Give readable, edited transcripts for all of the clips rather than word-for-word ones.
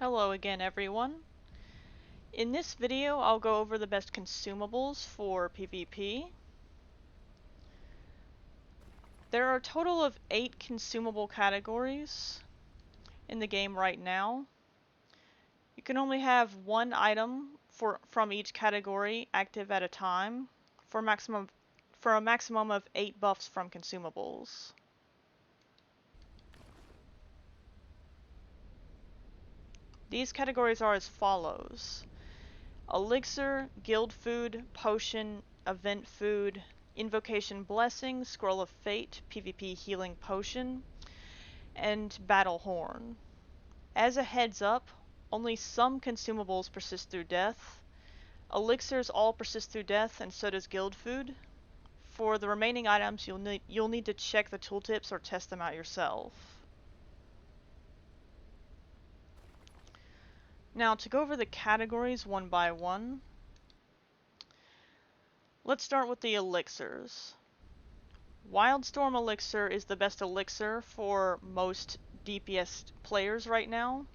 Hello again, everyone. In this video, I'll go over the best consumables for PvP. There are a total of 8 consumable categories in the game right now. You can only have one item from each category active at a time for a maximum of 8 buffs from consumables. These categories are as follows: Elixir, Guild Food, Potion, Event Food, Invocation Blessing, Scroll of Fate, PvP Healing Potion, and Battle Horn. As a heads up, only some consumables persist through death. Elixirs all persist through death, and so does Guild Food. For the remaining items, you'll need to check the tooltips or test them out yourself. Now, to go over the categories one by one, let's start with the elixirs. Wildstorm Elixir is the best elixir for most DPS players right now.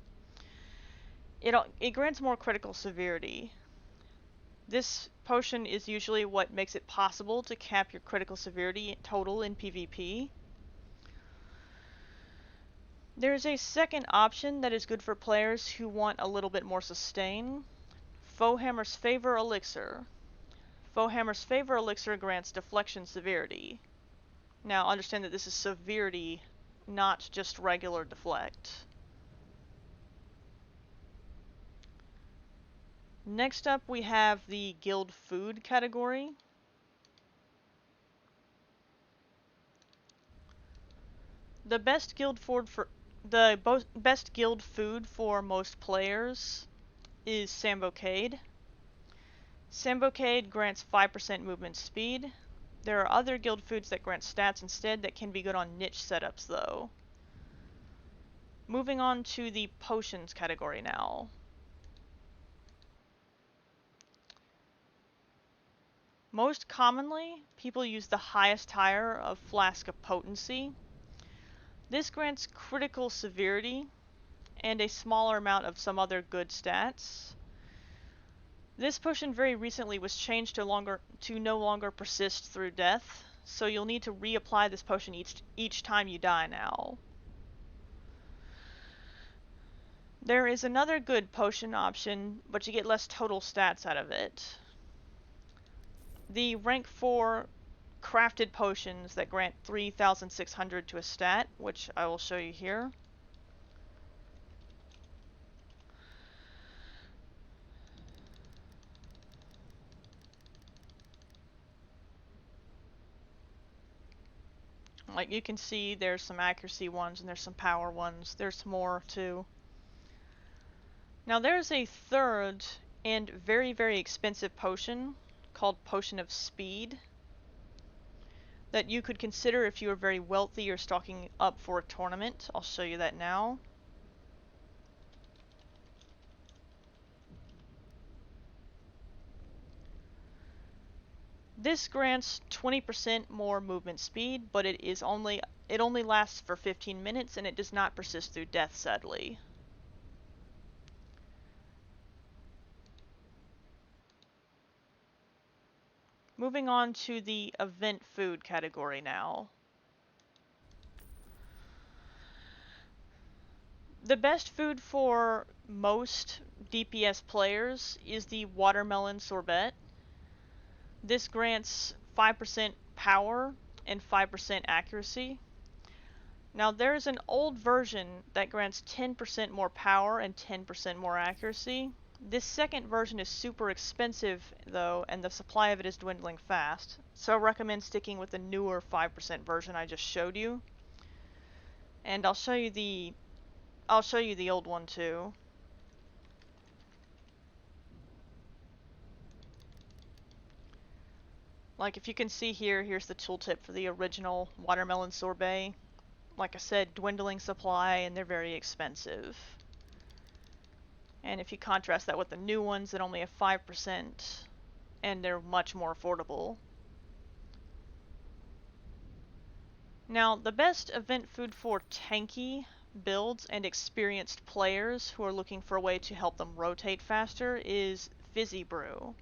It grants more critical severity. This potion is usually what makes it possible to cap your critical severity total in PvP. There is a second option that is good for players who want a little bit more sustain. Foehammer's Favor Elixir. Foehammer's Favor Elixir grants deflection severity. Now understand that this is severity, not just regular deflect. Next up we have the Guild Food category. The best guild food for most players is Sambocade. Sambocade grants 5% movement speed. There are other guild foods that grant stats instead that can be good on niche setups though. Moving on to the potions category now. Most commonly, people use the highest tier of Flask of Potency. This grants critical severity and a smaller amount of some other good stats. This potion very recently was changed to no longer persist through death, so you'll need to reapply this potion each time you die now. There is another good potion option, but you get less total stats out of it. The rank 4 crafted potions that grant 3,600 to a stat, which I will show you here. Like you can see, there's some accuracy ones and there's some power ones. There's more too. Now there's a third and very, very expensive potion called Potion of Speed that you could consider if you are very wealthy or stocking up for a tournament. I'll show you that now. This grants 20% more movement speed, but it only lasts for 15 minutes and it does not persist through death, sadly. Moving on to the event food category now. The best food for most DPS players is the watermelon sorbet. This grants 5% power and 5% accuracy. Now there's an old version that grants 10% more power and 10% more accuracy. This second version is super expensive though, and the supply of it is dwindling fast, so I recommend sticking with the newer 5% version I just showed you. And I'll show you the old one too. Like if you can see here, here's the tooltip for the original watermelon sorbet. Like I said, dwindling supply and they're very expensive. And if you contrast that with the new ones that only have 5%, and they're much more affordable. Now, the best event food for tanky builds and experienced players who are looking for a way to help them rotate faster is Fizzy Brew.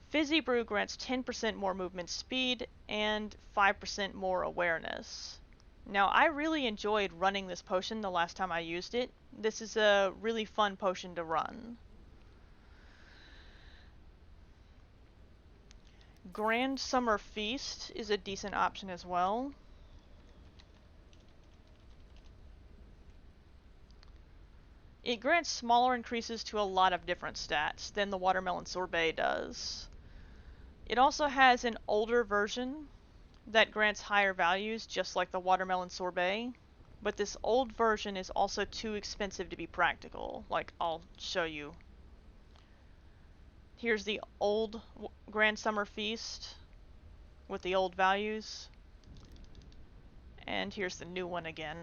Fizzy Brew grants 10% more movement speed and 5% more awareness. Now, I really enjoyed running this potion the last time I used it. This is a really fun potion to run. Grand Summer Feast is a decent option as well. It grants smaller increases to a lot of different stats than the Watermelon Sorbet does. It also has an older version that grants higher values just like the Watermelon Sorbet, but this old version is also too expensive to be practical. Like, I'll show you. Here's the old Grand Summer Feast with the old values, and here's the new one again.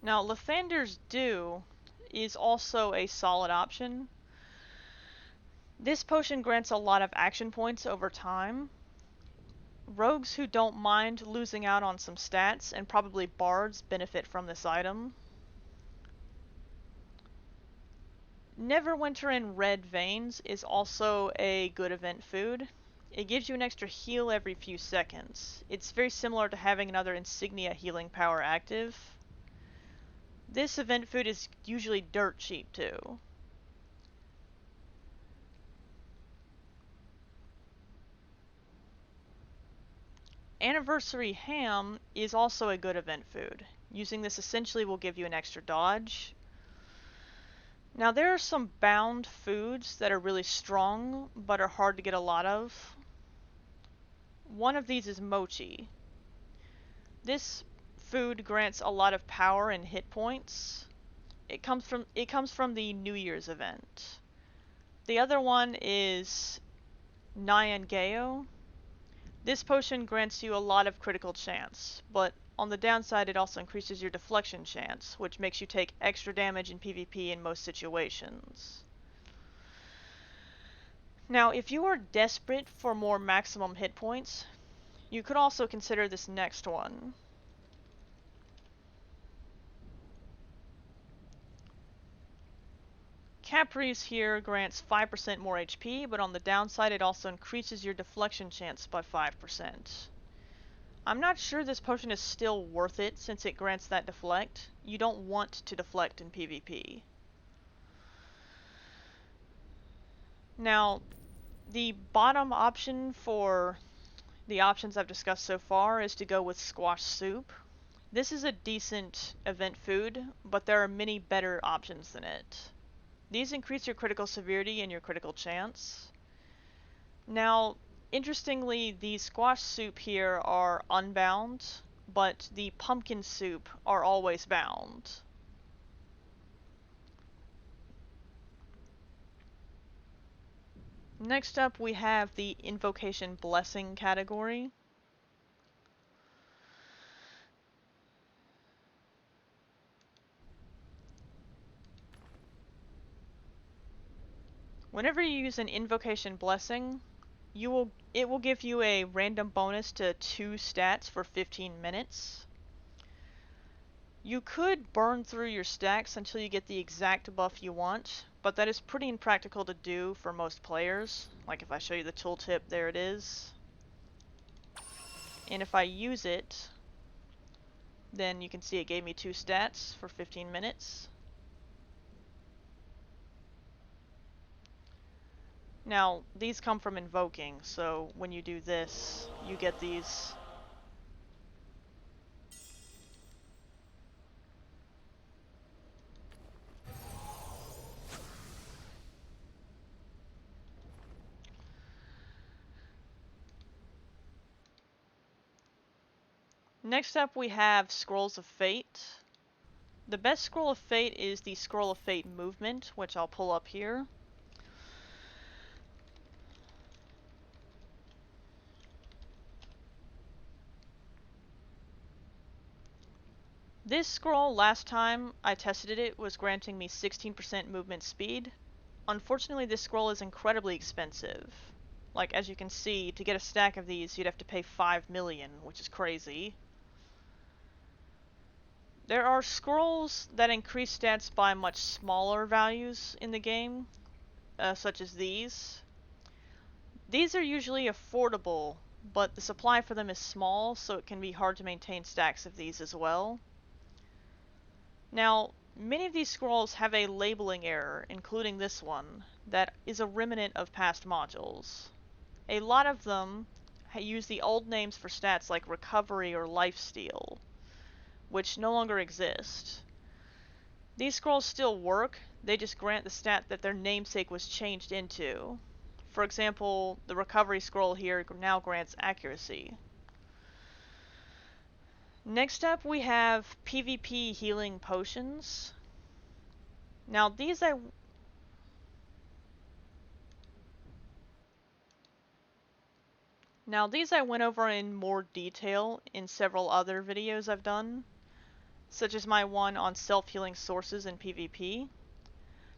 Now, Lathander's Dew is also a solid option. This potion grants a lot of action points over time. Rogues who don't mind losing out on some stats, and probably bards, benefit from this item. Neverwinter in Red Veins is also a good event food. It gives you an extra heal every few seconds. It's very similar to having another insignia healing power active. This event food is usually dirt cheap too. Anniversary Ham is also a good event food. Using this essentially will give you an extra dodge. Now there are some bound foods that are really strong but are hard to get a lot of. One of these is mochi. This food grants a lot of power and hit points. It comes from the New Year's event. The other one is Nyangeo. This potion grants you a lot of critical chance, but on the downside it also increases your deflection chance, which makes you take extra damage in PvP in most situations. Now, if you are desperate for more maximum hit points, you could also consider this next one. Caprice here grants 5% more HP, but on the downside it also increases your deflection chance by 5%. I'm not sure this potion is still worth it since it grants that deflect. You don't want to deflect in PvP. Now, the bottom option for the options I've discussed so far is to go with squash soup. This is a decent event food, but there are many better options than it. These increase your critical severity and your critical chance. Now, interestingly, the squash soup here are unbound, but the pumpkin soup are always bound. Next up, we have the Invocation Blessing category. Whenever you use an Invocation Blessing, it will give you a random bonus to 2 stats for 15 minutes. You could burn through your stacks until you get the exact buff you want, but that is pretty impractical to do for most players. Like if I show you the tooltip, there it is. And if I use it, then you can see it gave me 2 stats for 15 minutes. Now, these come from invoking, so when you do this, you get these. Next up we have Scrolls of Fate. The best Scroll of Fate is the Scroll of Fate movement, which I'll pull up here. This scroll, last time I tested it, was granting me 16% movement speed. Unfortunately, this scroll is incredibly expensive. Like, as you can see, to get a stack of these, you'd have to pay 5 million, which is crazy. There are scrolls that increase stats by much smaller values in the game, such as these. These are usually affordable, but the supply for them is small, so it can be hard to maintain stacks of these as well. Now, many of these scrolls have a labeling error, including this one, that is a remnant of past modules. A lot of them use the old names for stats like recovery or lifesteal, which no longer exist. These scrolls still work, they just grant the stat that their namesake was changed into. For example, the recovery scroll here now grants accuracy. Next up we have PvP healing potions. Now these I went over in more detail in several other videos I've done, such as my one on self-healing sources in PvP.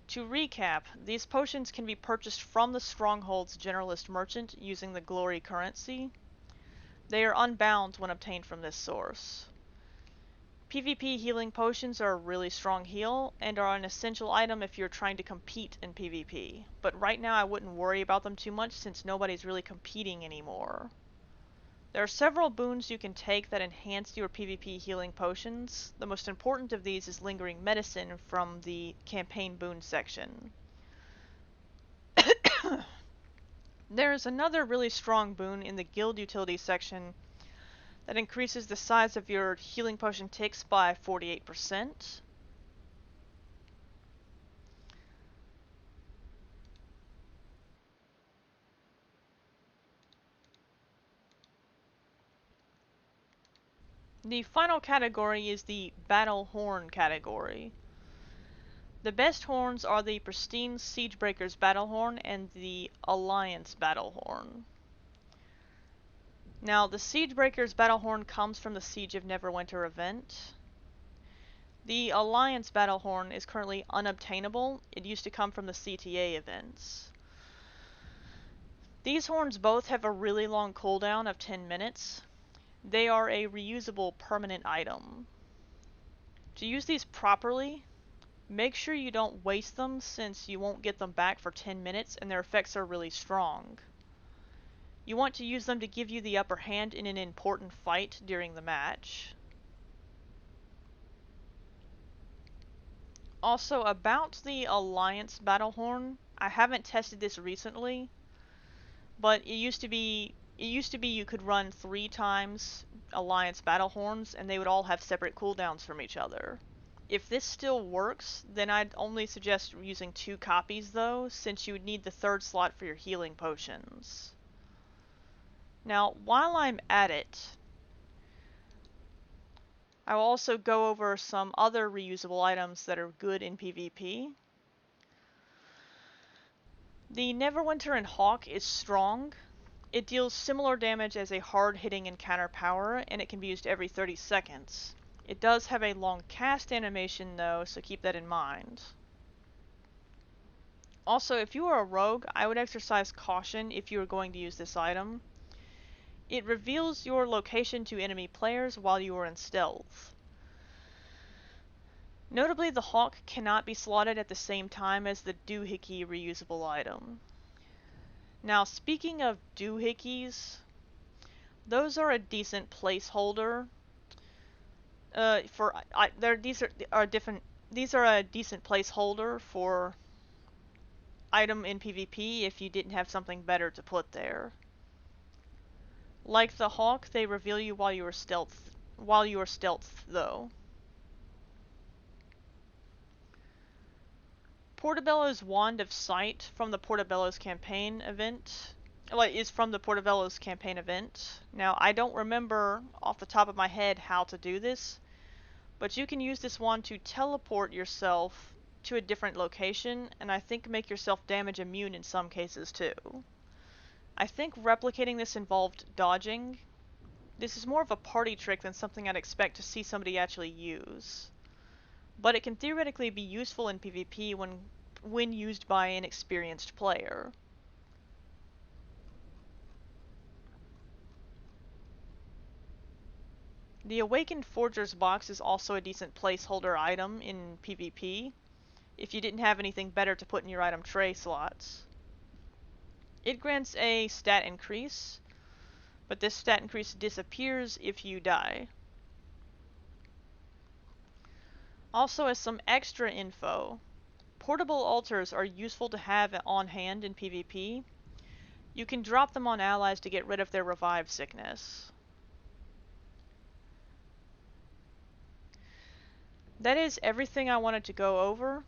To recap, these potions can be purchased from the Stronghold's Generalist Merchant using the Glory currency. They are unbound when obtained from this source. PvP healing potions are a really strong heal, and are an essential item if you're trying to compete in PvP, but right now I wouldn't worry about them too much since nobody's really competing anymore. There are several boons you can take that enhance your PvP healing potions. The most important of these is Lingering Medicine from the Campaign Boon section. There is another really strong boon in the Guild Utilities section that increases the size of your healing potion ticks by 48%. The final category is the Battle Horn category. The best horns are the Pristine Siegebreaker's Battle Horn and the Alliance Battle Horn. Now, the Siegebreaker's Battle Horn comes from the Siege of Neverwinter event. The Alliance Battle Horn is currently unobtainable. It used to come from the CTA events. These horns both have a really long cooldown of 10 minutes. They are a reusable permanent item. To use these properly, make sure you don't waste them since you won't get them back for 10 minutes and their effects are really strong. You want to use them to give you the upper hand in an important fight during the match. Also, about the Alliance Battle Horn, I haven't tested this recently, but it used to be you could run 3 times Alliance Battle Horns and they would all have separate cooldowns from each other. If this still works, then I'd only suggest using 2 copies though, since you would need the 3rd slot for your healing potions. Now, while I'm at it, I will also go over some other reusable items that are good in PvP. The Neverwinter and Hawk is strong. It deals similar damage as a hard-hitting encounter power, and it can be used every 30 seconds. It does have a long cast animation though, so keep that in mind. Also, if you are a rogue, I would exercise caution if you are going to use this item. It reveals your location to enemy players while you are in stealth. Notably, the Hawk cannot be slotted at the same time as the doohickey reusable item. Now, speaking of doohickeys, those are a decent placeholder. These are a decent placeholder for item in PvP if you didn't have something better to put there. Like the Hawk, they reveal you while you are stealth though. Portobello's Wand of Sight from the Portobello's campaign event. Is from the Portobello's campaign event. Now, I don't remember off the top of my head how to do this, but you can use this wand to teleport yourself to a different location, and I think make yourself damage immune in some cases too. I think replicating this involved dodging. This is more of a party trick than something I'd expect to see somebody actually use. But it can theoretically be useful in PvP when used by an experienced player. The Awakened Forger's box is also a decent placeholder item in PvP, if you didn't have anything better to put in your item tray slots. It grants a stat increase, but this stat increase disappears if you die. Also, as some extra info, portable altars are useful to have on hand in PvP. You can drop them on allies to get rid of their revive sickness. That is everything I wanted to go over.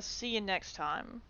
See you next time.